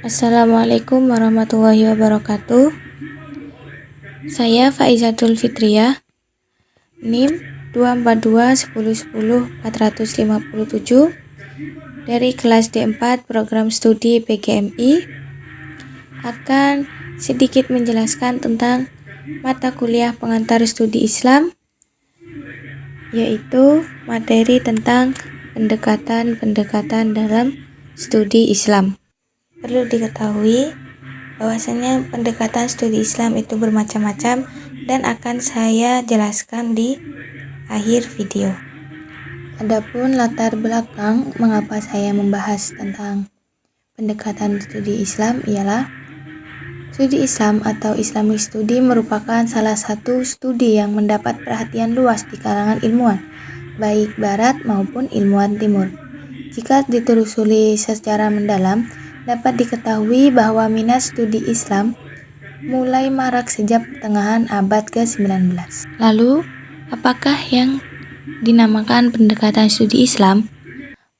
Assalamualaikum warahmatullahi wabarakatuh. Saya Faizatul Fitriyah, NIM 2421010-457 dari kelas D4 Program Studi PGMI akan sedikit menjelaskan tentang mata kuliah pengantar studi Islam, yaitu materi tentang pendekatan dalam studi Islam. Perlu diketahui bahwasanya pendekatan studi Islam itu bermacam-macam dan akan saya jelaskan di akhir video. Adapun latar belakang mengapa saya membahas tentang pendekatan studi Islam ialah studi Islam atau Islamic Study merupakan salah satu studi yang mendapat perhatian luas di kalangan ilmuwan, baik barat maupun ilmuwan timur. Jika ditelusuri secara mendalam, dapat diketahui bahwa minat studi Islam mulai marak sejak pertengahan abad ke-19. Lalu, apakah yang dinamakan pendekatan studi Islam?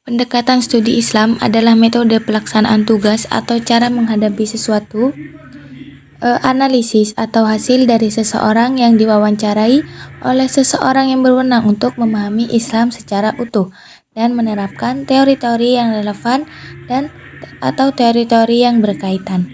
Pendekatan studi Islam adalah metode pelaksanaan tugas atau cara menghadapi sesuatu, analisis atau hasil dari seseorang yang diwawancarai oleh seseorang yang berwenang untuk memahami Islam secara utuh dan menerapkan teori-teori yang relevan atau teori-teori yang berkaitan.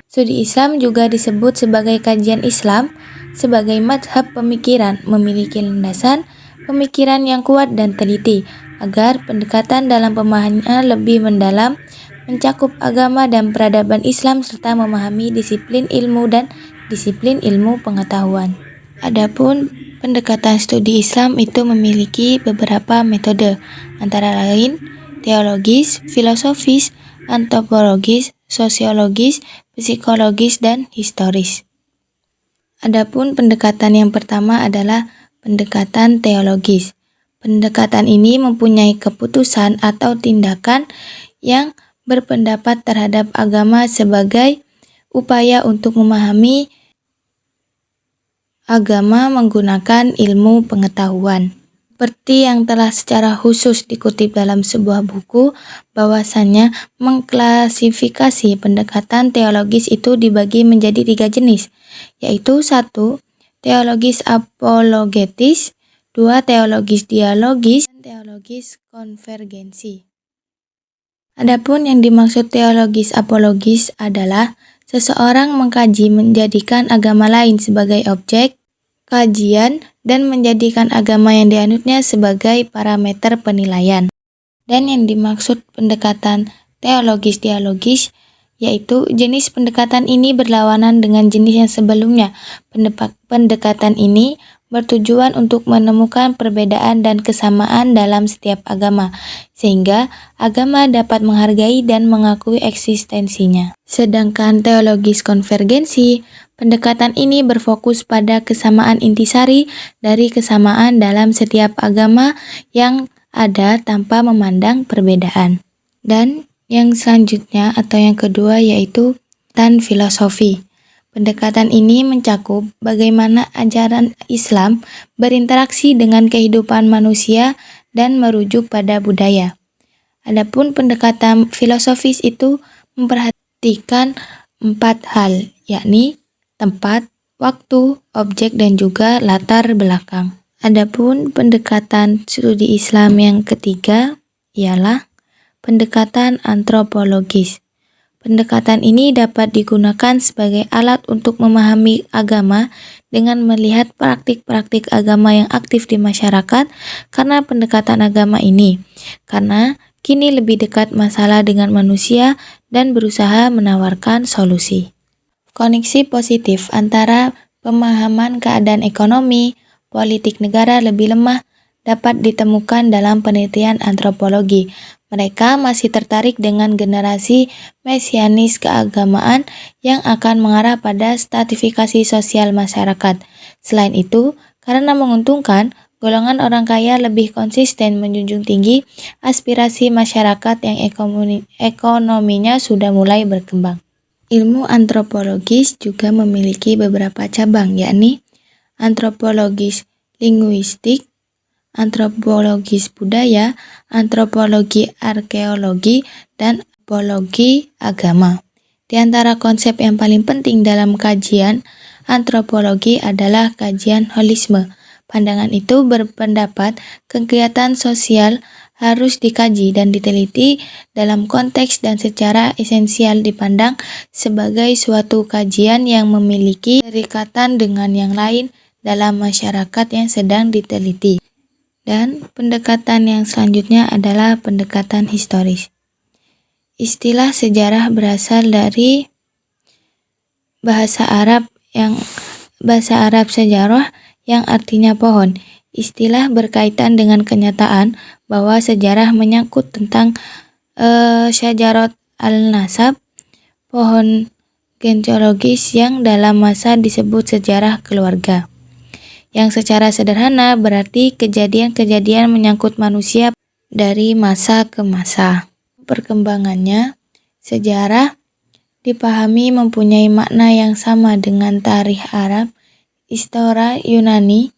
Studi Islam juga disebut sebagai kajian Islam sebagai madhab pemikiran, memiliki landasan pemikiran yang kuat dan teliti, agar pendekatan dalam pemahamannya lebih mendalam, mencakup agama dan peradaban Islam serta memahami disiplin ilmu dan disiplin ilmu pengetahuan. Adapun pendekatan studi Islam itu memiliki beberapa metode, antara lain teologis, filosofis, antropologis, sosiologis, psikologis, dan historis. Adapun pendekatan yang pertama adalah pendekatan teologis. Pendekatan ini mempunyai keputusan atau tindakan yang berpendapat terhadap agama sebagai upaya untuk memahami agama menggunakan ilmu pengetahuan. Seperti yang telah secara khusus dikutip dalam sebuah buku, bahwasannya mengklasifikasi pendekatan teologis itu dibagi menjadi 3 jenis, yaitu 1. Teologis apologetis, 2. Teologis dialogis, dan teologis konvergensi. Adapun yang dimaksud teologis apologis adalah seseorang mengkaji menjadikan agama lain sebagai objek kajian dan menjadikan agama yang dianutnya sebagai parameter penilaian. Dan yang dimaksud pendekatan teologis dialogis yaitu jenis pendekatan ini berlawanan dengan jenis yang sebelumnya. Pendekatan ini bertujuan untuk menemukan perbedaan dan kesamaan dalam setiap agama, sehingga agama dapat menghargai dan mengakui eksistensinya. Sedangkan teologis konvergensi, pendekatan ini berfokus pada kesamaan intisari dari kesamaan dalam setiap agama yang ada tanpa memandang perbedaan. Dan yang selanjutnya atau yang kedua yaitu pendekatan filosofi. Pendekatan ini mencakup bagaimana ajaran Islam berinteraksi dengan kehidupan manusia dan merujuk pada budaya. Adapun pendekatan filosofis itu memperhatikan 4 hal, yakni tempat, waktu, objek, dan juga latar belakang. Adapun pendekatan studi Islam yang ketiga ialah pendekatan antropologis. Pendekatan ini dapat digunakan sebagai alat untuk memahami agama dengan melihat praktik-praktik agama yang aktif di masyarakat karena pendekatan agama ini, karena kini lebih dekat masalah dengan manusia dan berusaha menawarkan solusi. Koneksi positif antara pemahaman keadaan ekonomi, politik negara lebih lemah dapat ditemukan dalam penelitian antropologi. Mereka masih tertarik dengan generasi mesianis keagamaan yang akan mengarah pada stratifikasi sosial masyarakat. Selain itu, karena menguntungkan, golongan orang kaya lebih konsisten menjunjung tinggi aspirasi masyarakat yang ekonominya sudah mulai berkembang. Ilmu antropologis juga memiliki beberapa cabang, yakni antropologis linguistik, antropologis budaya, antropologi arkeologi, dan antropologi agama. Di antara konsep yang paling penting dalam kajian antropologi adalah kajian holisme. Pandangan itu berpendapat kegiatan sosial harus dikaji dan diteliti dalam konteks dan secara esensial dipandang sebagai suatu kajian yang memiliki keterikatan dengan yang lain dalam masyarakat yang sedang diteliti. Dan pendekatan yang selanjutnya adalah pendekatan historis. Istilah sejarah berasal dari bahasa Arab sejarah yang artinya pohon. Istilah berkaitan dengan kenyataan bahwa sejarah menyangkut tentang syajarat al-nasab, pohon genealogis yang dalam masa disebut sejarah keluarga. Yang secara sederhana berarti kejadian-kejadian menyangkut manusia dari masa ke masa. Perkembangannya, sejarah dipahami mempunyai makna yang sama dengan tarikh Arab, Histoire Yunani,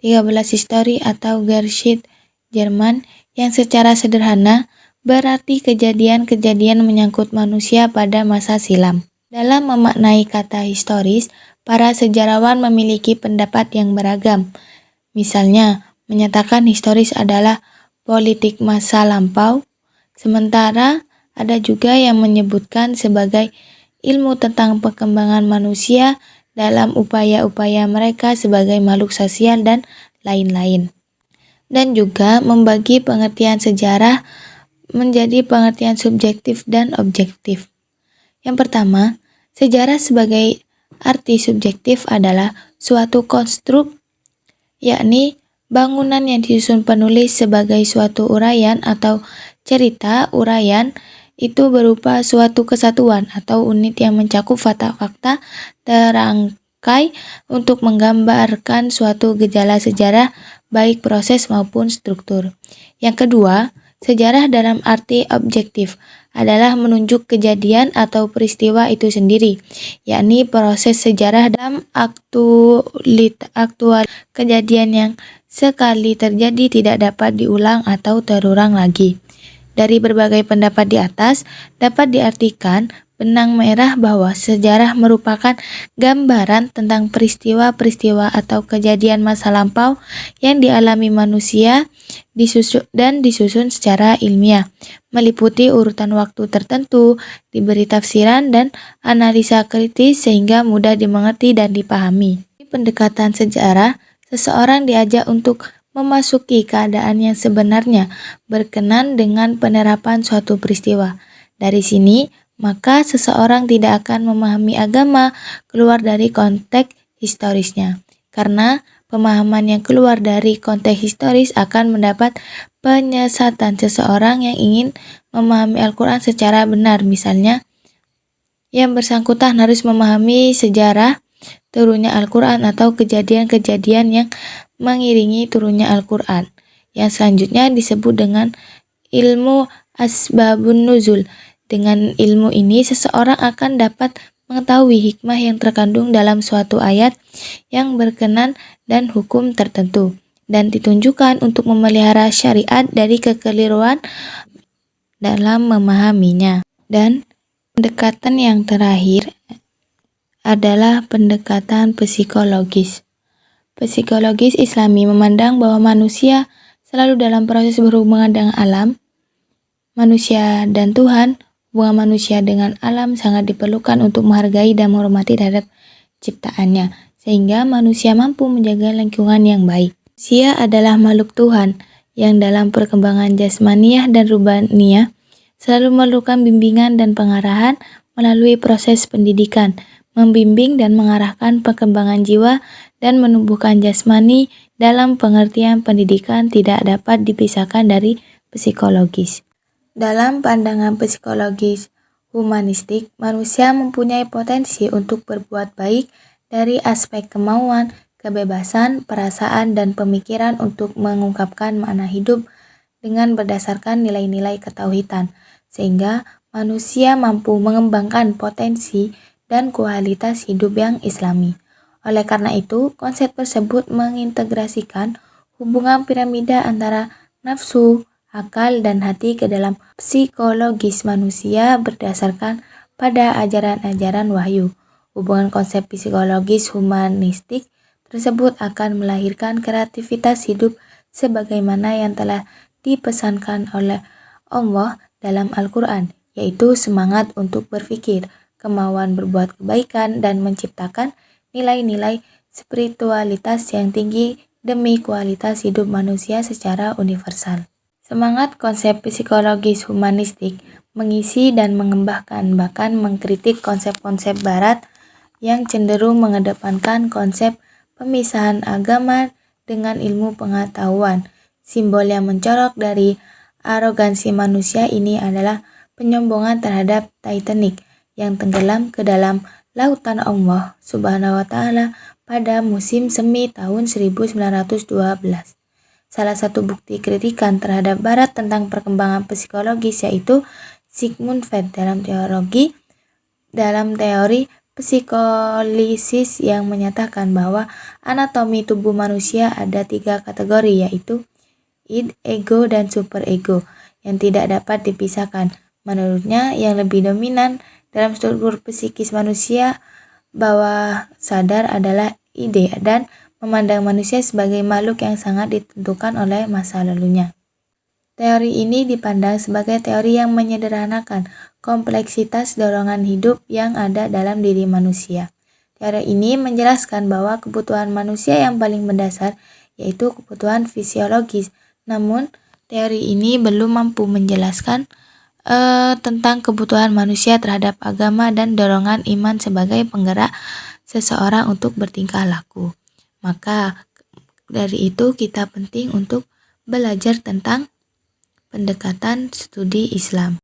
13 Histori atau Geschichte Jerman yang secara sederhana berarti kejadian-kejadian menyangkut manusia pada masa silam. Dalam memaknai kata historis, para sejarawan memiliki pendapat yang beragam. Misalnya, menyatakan historis adalah politik masa lampau, sementara ada juga yang menyebutkan sebagai ilmu tentang perkembangan manusia dalam upaya-upaya mereka sebagai makhluk sosial dan lain-lain. Dan juga membagi pengertian sejarah menjadi pengertian subjektif dan objektif. Yang pertama, sejarah sebagai arti subjektif adalah suatu konstruk, yakni bangunan yang disusun penulis sebagai suatu uraian atau cerita. Uraian itu berupa suatu kesatuan atau unit yang mencakup fakta-fakta terangkai untuk menggambarkan suatu gejala sejarah, baik proses maupun struktur. Yang kedua, sejarah dalam arti objektif adalah menunjuk kejadian atau peristiwa itu sendiri, yakni proses sejarah dalam aktual kejadian yang sekali terjadi tidak dapat diulang atau terulang lagi. Dari berbagai pendapat di atas, dapat diartikan benang merah bahwa sejarah merupakan gambaran tentang peristiwa-peristiwa atau kejadian masa lampau yang dialami manusia disusun secara ilmiah, meliputi urutan waktu tertentu, diberi tafsiran dan analisa kritis sehingga mudah dimengerti dan dipahami. Di pendekatan sejarah, seseorang diajak untuk memasuki keadaan yang sebenarnya berkenan dengan penerapan suatu peristiwa. Dari sini, maka seseorang tidak akan memahami agama keluar dari konteks historisnya. Karena pemahaman yang keluar dari konteks historis akan mendapat penyesatan. Seseorang yang ingin memahami Al-Quran secara benar, misalnya, yang bersangkutan harus memahami sejarah turunnya Al-Quran atau kejadian-kejadian yang mengiringi turunnya Al-Quran. Yang selanjutnya disebut dengan ilmu asbabun nuzul. Dengan ilmu ini, seseorang akan dapat mengetahui hikmah yang terkandung dalam suatu ayat yang berkenan dan hukum tertentu, dan ditunjukkan untuk memelihara syariat dari kekeliruan dalam memahaminya. Dan pendekatan yang terakhir adalah pendekatan psikologis. Psikologis Islami memandang bahwa manusia selalu dalam proses berhubungan dengan alam, manusia dan Tuhan. Hubungan manusia dengan alam sangat diperlukan untuk menghargai dan menghormati terhadap ciptaannya, sehingga manusia mampu menjaga lingkungan yang baik. Manusia adalah makhluk Tuhan yang dalam perkembangan jasmaniah dan rubaniyah selalu memerlukan bimbingan dan pengarahan melalui proses pendidikan, membimbing dan mengarahkan perkembangan jiwa dan menumbuhkan jasmani dalam pengertian pendidikan tidak dapat dipisahkan dari psikologis. Dalam pandangan psikologis humanistik, manusia mempunyai potensi untuk berbuat baik dari aspek kemauan, kebebasan, perasaan, dan pemikiran untuk mengungkapkan makna hidup dengan berdasarkan nilai-nilai ketauhidan, sehingga manusia mampu mengembangkan potensi dan kualitas hidup yang islami. Oleh karena itu, konsep tersebut mengintegrasikan hubungan piramida antara nafsu, akal dan hati ke dalam psikologis manusia berdasarkan pada ajaran-ajaran wahyu. Hubungan konsep psikologis humanistik tersebut akan melahirkan kreativitas hidup sebagaimana yang telah dipesankan oleh Allah dalam Al-Quran, yaitu semangat untuk berpikir, kemauan berbuat kebaikan, dan menciptakan nilai-nilai spiritualitas yang tinggi demi kualitas hidup manusia secara universal. Semangat konsep psikologis humanistik mengisi dan mengembangkan bahkan mengkritik konsep-konsep barat yang cenderung mengedepankan konsep pemisahan agama dengan ilmu pengetahuan. Simbol yang mencolok dari arogansi manusia ini adalah penyombongan terhadap Titanic yang tenggelam ke dalam lautan Allah Subhanahu wa Ta'ala pada musim semi tahun 1912. Salah satu bukti kritikan terhadap Barat tentang perkembangan psikologis yaitu Sigmund Freud dalam teori psikolisis yang menyatakan bahwa anatomi tubuh manusia ada 3 kategori, yaitu id, ego, dan superego yang tidak dapat dipisahkan. Menurutnya, yang lebih dominan dalam struktur psikis manusia bawah sadar adalah ide dan memandang manusia sebagai makhluk yang sangat ditentukan oleh masa lalunya. Teori ini dipandang sebagai teori yang menyederhanakan kompleksitas dorongan hidup yang ada dalam diri manusia. Teori ini menjelaskan bahwa kebutuhan manusia yang paling mendasar yaitu kebutuhan fisiologis. Namun, teori ini belum mampu menjelaskan tentang kebutuhan manusia terhadap agama dan dorongan iman sebagai penggerak seseorang untuk bertingkah laku. Maka dari itu kita penting untuk belajar tentang pendekatan studi Islam.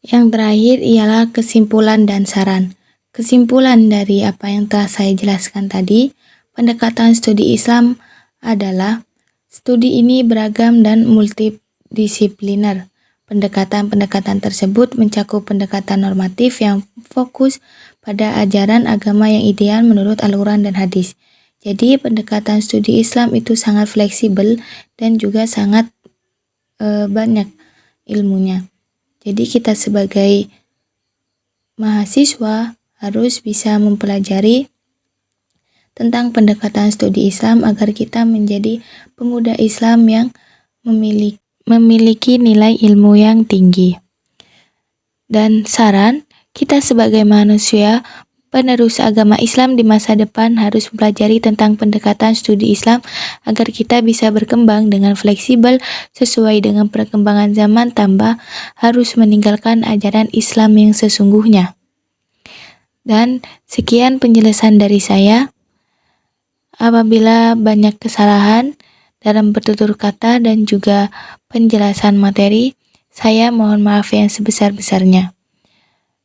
Yang terakhir ialah kesimpulan dan saran. Kesimpulan dari apa yang telah saya jelaskan tadi, pendekatan studi Islam adalah studi ini beragam dan multidisipliner. Pendekatan-pendekatan tersebut mencakup pendekatan normatif yang fokus pada ajaran agama yang ideal menurut Al-Quran dan hadis. Jadi pendekatan studi Islam itu sangat fleksibel dan juga sangat banyak ilmunya. Jadi kita sebagai mahasiswa harus bisa mempelajari tentang pendekatan studi Islam agar kita menjadi pemuda Islam yang memiliki nilai ilmu yang tinggi. Dan saran, kita sebagai manusia penerus agama Islam di masa depan harus mempelajari tentang pendekatan studi Islam agar kita bisa berkembang dengan fleksibel sesuai dengan perkembangan zaman tanpa harus meninggalkan ajaran Islam yang sesungguhnya. Dan sekian penjelasan dari saya. Apabila banyak kesalahan dalam bertutur kata dan juga penjelasan materi, saya mohon maaf yang sebesar-besarnya.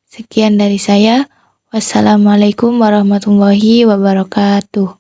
Sekian dari saya. Wassalamualaikum warahmatullahi wabarakatuh.